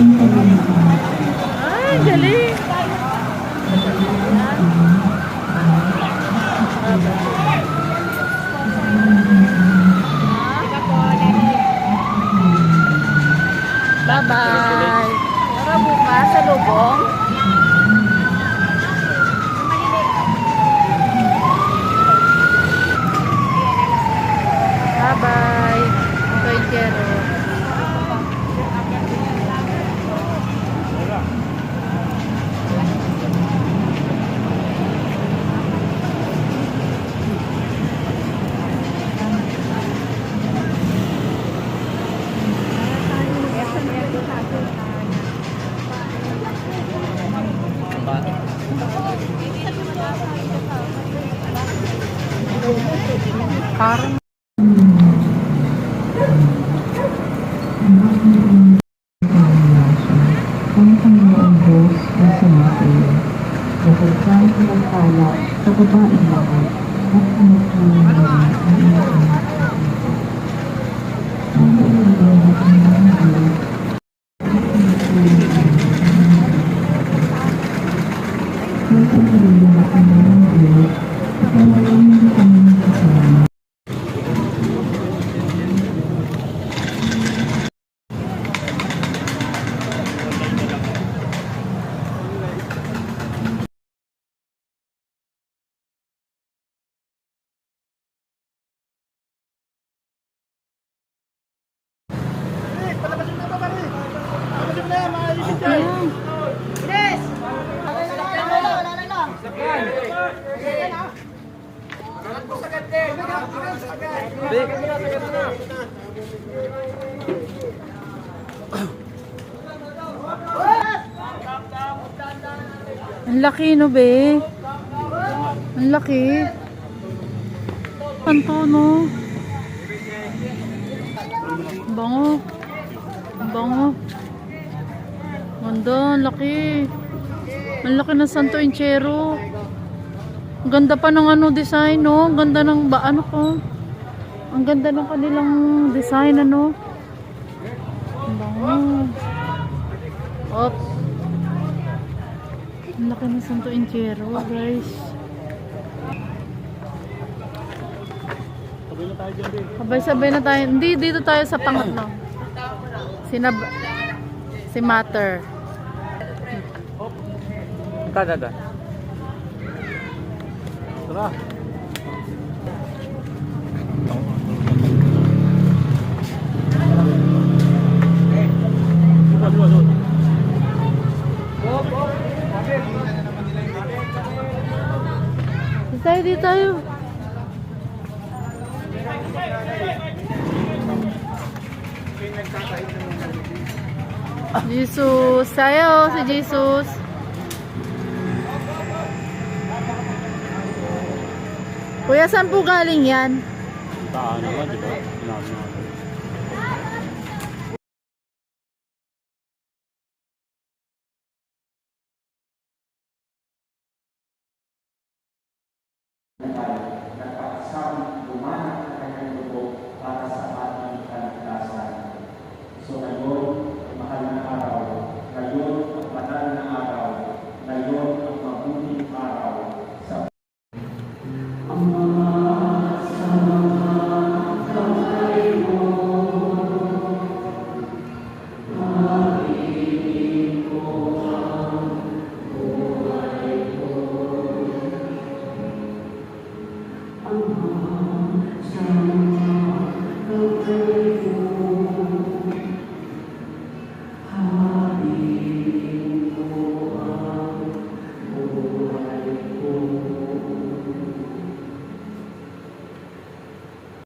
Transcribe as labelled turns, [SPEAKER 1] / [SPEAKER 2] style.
[SPEAKER 1] Ay, galing. Bye-bye. Tara bukas sa lubong. Bye-bye. Toy Jero. Parang
[SPEAKER 2] ang Panginoong Diyos ay sumasayo. Dahil tayo pinagpala sa babaeng lahat at pinagpala ang iyong anak. Ang iyong at ang iyong
[SPEAKER 1] ang laki no be. Ang laki. Panto no. Bango. Bango. Ganda, ang laki. Ang laki ng Santo Enchero. Ang ganda pa ng ano design no. Ang ganda ng ano ko. Ang ganda ng kanilang design ano. Ang bango. Oops. Ang laki ng Santo Enchero, guys. Sabay-sabay na tayo. Hindi, dito tayo sa pangatlo. Si Mater.
[SPEAKER 3] Tada. Tara.
[SPEAKER 1] Dito tayo. Jesus, tayo si Jesus. Kuya, saan po galing yan?
[SPEAKER 3] Taan naman, di ba? Sinabi natin.
[SPEAKER 2] ang